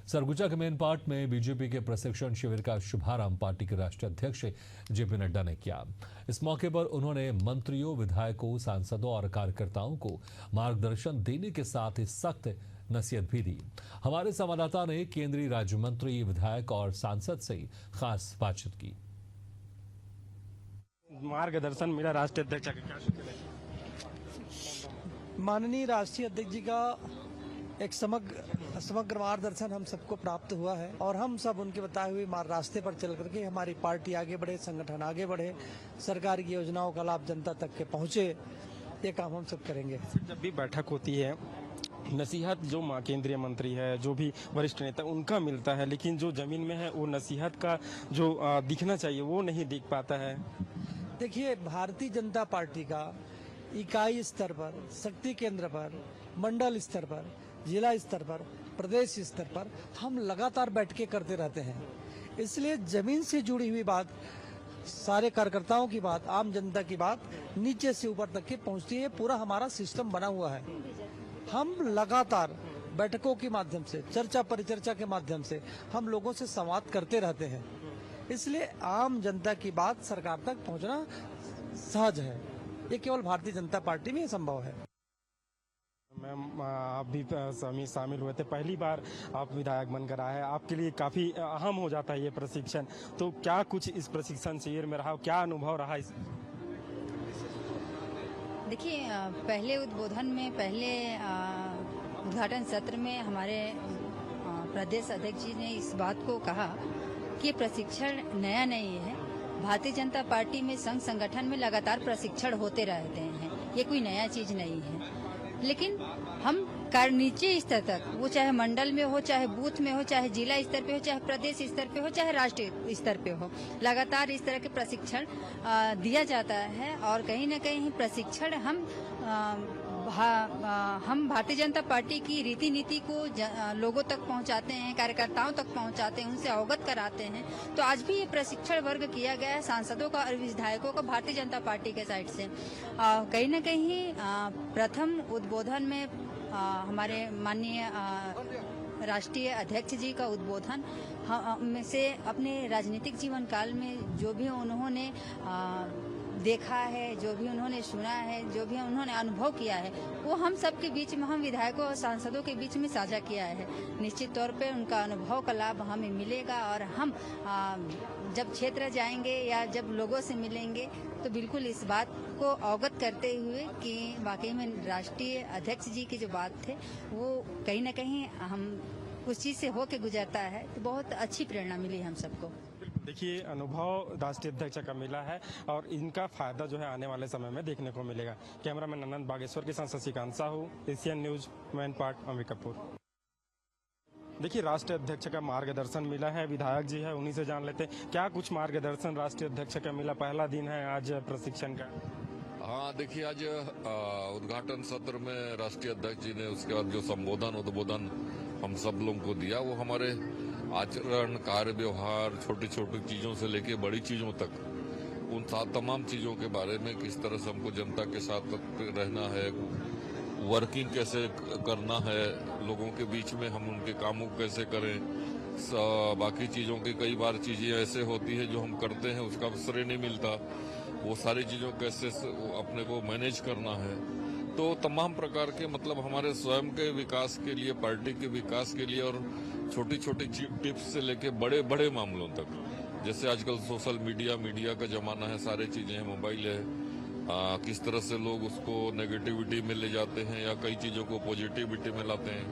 सरगुजा के main part में BJP के प्रशिक्षण शिविर का शुभारंभ पार्टी के राष्ट्रीय अध्यक्ष जेपी नड्डा ने किया। इस मौके पर उन्होंने मंत्रियों, विधायकों, सांसदों और कार्यकर्ताओं को मार्गदर्शन देने के साथ ही सख्त नसीहत भी दी। हमारे संवाददाता ने केंद्रीय राज्य मंत्री, विधायक और सांसद से खास बातचीत की। मार्गदर्शन मिला राष्ट्रीय अध्यक्ष का, क्या माननीय राष्ट्रीय अध्यक्ष जी का एक समग्र मार्गदर्शन हम सबको प्राप्त हुआ है और हम सब उनके बताए हुए रास्ते पर चल करके हमारी पार्टी आगे बढ़े, संगठन आगे बढ़े, सरकार की योजनाओं का लाभ जनता तक के पहुंचे, ये काम हम सब करेंगे। जब भी बैठक होती है, नसीहत जो केंद्रीय मंत्री है, जो भी वरिष्ठ नेता, उनका मिलता है, लेकिन जो जमीन में है वो नसीहत का जो दिखना चाहिए वो नहीं दिख पाता है। देखिए, भारतीय जनता पार्टी का इकाई स्तर पर, शक्ति केंद्र पर, मंडल स्तर पर, जिला स्तर पर, प्रदेश स्तर पर हम लगातार बैठकें करते रहते हैं। इसलिए जमीन से जुड़ी हुई बात, सारे कार्यकर्ताओं की बात, आम जनता की बात नीचे से ऊपर तक की पहुंचती है। पूरा हमारा सिस्टम बना हुआ है। हम लगातार बैठकों के माध्यम से, चर्चा परिचर्चा के माध्यम से हम लोगों से संवाद करते रहते हैं। इसलिए आम जनता की बात सरकार तक पहुंचना सहज है। ये केवल भारतीय जनता पार्टी में संभव है। मैम, आप भी शामिल हुए थे, पहली बार आप विधायक बनकर आए हैं, आपके लिए काफी अहम हो जाता है ये प्रशिक्षण। तो क्या कुछ इस प्रशिक्षण शिविर में रहा, क्या अनुभव रहा इस? देखिए, पहले उद्बोधन में, पहले उद्घाटन सत्र में हमारे प्रदेश अध्यक्ष जी ने इस बात को कहा कि प्रशिक्षण नया नहीं है। भारतीय जनता पार्टी में संघ संगठन में लगातार प्रशिक्षण होते रहते हैं, ये कोई नया चीज नहीं है। लेकिन हम नीचे स्तर तक, वो चाहे मंडल में हो, चाहे बूथ में हो, चाहे जिला स्तर पे हो, चाहे प्रदेश स्तर पे हो, चाहे राष्ट्रीय स्तर पे हो, लगातार इस तरह के प्रशिक्षण दिया जाता है। और कहीं न कहीं प्रशिक्षण हम भारतीय जनता पार्टी की रीति नीति को लोगों तक पहुंचाते हैं, कार्यकर्ताओं तक पहुंचाते हैं, उनसे अवगत कराते हैं। तो आज भी ये प्रशिक्षण वर्ग किया गया है सांसदों का और विधायकों का भारतीय जनता पार्टी के साइड से। कहीं न कहीं प्रथम उद्बोधन में हमारे माननीय राष्ट्रीय अध्यक्ष जी का उद्बोधन में से अपने राजनीतिक जीवन काल में जो भी उन्होंने देखा है, जो भी उन्होंने सुना है, जो भी उन्होंने अनुभव किया है, वो हम सबके बीच में, हम विधायकों और सांसदों के बीच में साझा किया है। निश्चित तौर पे उनका अनुभव का लाभ हमें मिलेगा और हम जब क्षेत्र जाएंगे या जब लोगों से मिलेंगे तो बिल्कुल इस बात को अवगत करते हुए कि वाकई में राष्ट्रीय अध्यक्ष जी की जो बात थे वो कहीं न कहीं हम उस चीज से होके गुजरता है, तो बहुत अच्छी प्रेरणा मिली हम सबको। देखिए, अनुभव राष्ट्रीय अध्यक्ष का मिला है और इनका फायदा जो है आने वाले समय में देखने को मिलेगा। कैमरामैन आनंद बागेश्वर के साथ Shashikant Sahu, Asian news, main part, Ambikapur. देखिए, राष्ट्रीय अध्यक्ष का मार्गदर्शन मिला है, विधायक जी है, उन्हीं से जान लेते हैं क्या कुछ मार्गदर्शन राष्ट्रीय अध्यक्ष का मिला। पहला दिन है आज प्रशिक्षण का। हाँ, देखिए, आज उद्घाटन सत्र में राष्ट्रीय अध्यक्ष जी ने उसके बाद जो उद्बोधन हम सब लोगों को दिया, वो हमारे आचरण, कार्य, व्यवहार, छोटी छोटी चीजों से लेके बड़ी चीजों तक, उन तमाम चीजों के बारे में किस तरह से हमको जनता के साथ रहना है, वर्किंग कैसे करना है, लोगों के बीच में हम उनके कामों को कैसे करें। बाकी चीजों की कई बार चीजें ऐसे होती है जो हम करते हैं उसका श्रेय नहीं मिलता, वो सारी चीजों कैसे अपने को मैनेज करना है। तो तमाम प्रकार के, मतलब हमारे स्वयं के विकास के लिए, पार्टी के विकास के लिए, और छोटी छोटी टिप्स से लेके बड़े बड़े मामलों तक, जैसे आजकल सोशल मीडिया का जमाना है, सारी चीजें हैं, मोबाइल है, किस तरह से लोग उसको नेगेटिविटी में ले जाते हैं या कई चीजों को पॉजिटिविटी में लाते हैं,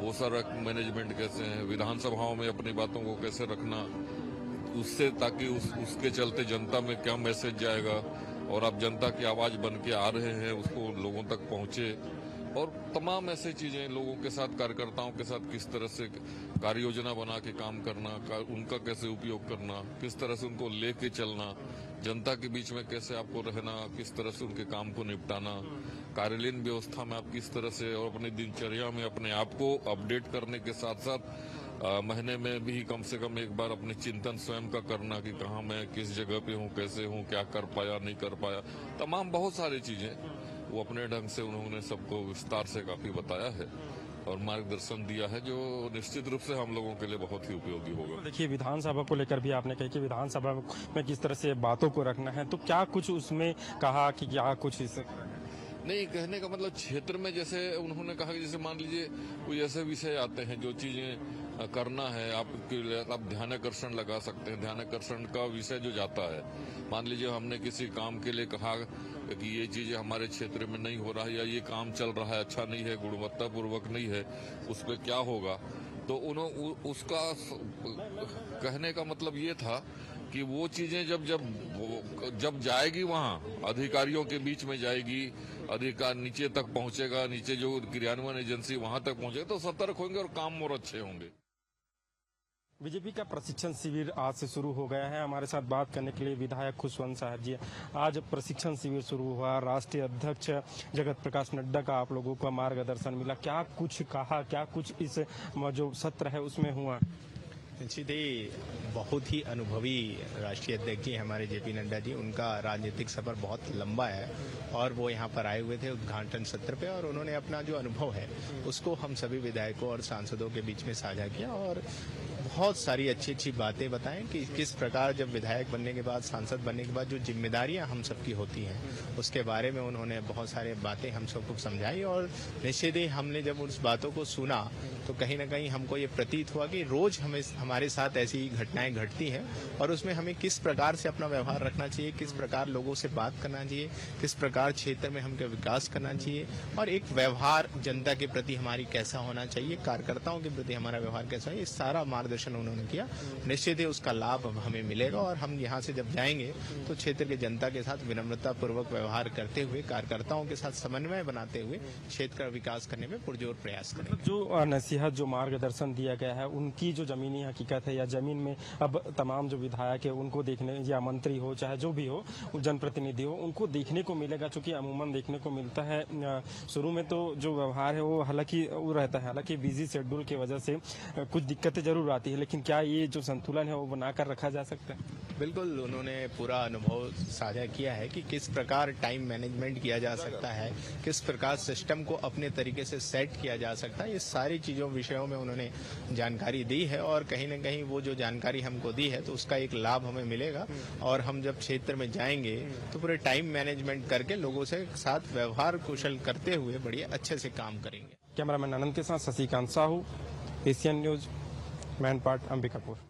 वो सारा मैनेजमेंट कैसे है, विधानसभाओं में अपनी बातों को कैसे रखना, उससे ताकि उसके चलते जनता में क्या मैसेज जाएगा और आप जनता की आवाज बन के आ रहे हैं, उसको लोगों तक पहुंचे। और तमाम ऐसी चीजें लोगों के साथ, कार्यकर्ताओं के साथ किस तरह से कार्य योजना बना के काम करना, उनका कैसे उपयोग करना, किस तरह से उनको लेके चलना, जनता के बीच में कैसे आपको रहना, किस तरह से उनके काम को निपटाना, कार्यालयीन व्यवस्था में आप किस तरह से, और अपनी दिनचर्या में अपने आप को अपडेट करने के साथ साथ महीने में भी कम से कम एक बार अपने चिंतन स्वयं का करना कि कहाँ मैं किस जगह पे हूँ, कैसे हूँ, क्या कर पाया, नहीं कर पाया, तमाम बहुत सारी चीजें वो अपने ढंग से उन्होंने सबको विस्तार से काफी बताया है। और मार्गदर्शन दिया है, जो निश्चित रूप से हम लोगों के लिए बहुत ही उपयोगी होगा। देखिए, विधानसभा को लेकर भी आपने कहा कि विधानसभा में किस तरह से बातों को रखना है, तो क्या कुछ उसमें कहा कि क्या कुछ इस नहीं, कहने का मतलब क्षेत्र में जैसे उन्होंने कहा कि जैसे मान लीजिए कोई ऐसे विषय आते हैं जो चीजें करना है, आप ध्यानाकर्षण लगा सकते हैं। ध्यानाकर्षण का विषय जो जाता है, मान लीजिए हमने किसी काम के लिए कहा कि ये चीजें हमारे क्षेत्र में नहीं हो रहा है या ये काम चल रहा है अच्छा नहीं है, गुणवत्ता पूर्वक नहीं है, उस पर क्या होगा। तो उसका कहने का मतलब ये था कि वो चीजें जब जाएगी वहाँ अधिकारियों के बीच में जाएगी, अधिकार नीचे तक पहुंचेगा, नीचे जो क्रियान्वयन एजेंसी वहां तक पहुंचेगा, तो सतर्क होंगे और काम और अच्छे होंगे। बीजेपी का प्रशिक्षण शिविर आज से शुरू हो गया है। हमारे साथ बात करने के लिए विधायक खुशवंत साहब जी। आज प्रशिक्षण शिविर शुरू हुआ, राष्ट्रीय अध्यक्ष जगत प्रकाश नड्डा का आप लोगों को मार्गदर्शन मिला, क्या कुछ कहा, क्या कुछ इस जो सत्र है उसमें हुआ? सीधे बहुत ही अनुभवी राष्ट्रीय अध्यक्ष जी हमारे जेपी नड्डा जी, उनका राजनीतिक सफर बहुत लंबा है और वो यहाँ पर आए हुए थे उद्घाटन सत्र पे, और उन्होंने अपना जो अनुभव है उसको हम सभी विधायकों और सांसदों के बीच में साझा किया और बहुत सारी अच्छी अच्छी बातें बताएं कि किस प्रकार जब विधायक बनने के बाद, सांसद बनने के बाद जो जिम्मेदारियां हम सबकी होती हैं उसके बारे में उन्होंने बहुत सारी बातें हम सबको समझाई। और निश्चित ही हमने जब उस बातों को सुना तो कहीं ना कहीं हमको ये प्रतीत हुआ कि रोज हमारे साथ ऐसी घटनाएं घटती हैं और उसमें हमें किस प्रकार से अपना व्यवहार रखना चाहिए, किस प्रकार लोगों से बात करना चाहिए, किस प्रकार क्षेत्र में हमको विकास करना चाहिए और एक व्यवहार जनता के प्रति हमारी कैसा होना चाहिए, कार्यकर्ताओं के प्रति हमारा व्यवहार कैसा है, ये सारा मार्गदर्शन उन्होंने किया। निश्चित ही उसका लाभ हमें मिलेगा और हम यहाँ से जब जाएंगे तो क्षेत्र के जनता के साथ विनम्रता पूर्वक व्यवहार करते हुए, कार्यकर्ताओं के साथ समन्वय बनाते हुए क्षेत्र का विकास करने में पुरजोर प्रयास करेंगे। जो नसीहत, जो मार्गदर्शन दिया गया है, उनकी जो जमीनी हकीकत है या जमीन में अब तमाम जो विधायक है उनको देखने, या मंत्री हो चाहे जो भी हो, जनप्रतिनिधि हो, उनको देखने को मिलेगा। चूंकि अमूमन देखने को मिलता है शुरू में तो जो व्यवहार है वो हालांकि वो रहता है, हालांकि बिजी शेड्यूल की वजह से कुछ दिक्कतें जरूर आती है, लेकिन क्या ये जो संतुलन है वो बनाकर रखा जा सकता है? बिल्कुल, उन्होंने पूरा अनुभव साझा किया है कि किस प्रकार टाइम मैनेजमेंट किया जा सकता है, किस प्रकार सिस्टम को अपने तरीके से सेट किया जा सकता है। ये सारी चीजों विषयों में उन्होंने जानकारी दी है और कहीं न कहीं वो जो जानकारी हमको दी है तो उसका एक लाभ हमें मिलेगा और हम जब क्षेत्र में जाएंगे तो पूरे टाइम मैनेजमेंट करके लोगों से साथ व्यवहार कुशल करते हुए बढ़िया अच्छे से काम करेंगे। कैमरामैन आनंद के साथ Shashikant Sahu, Asian news, man part, Ambikapur.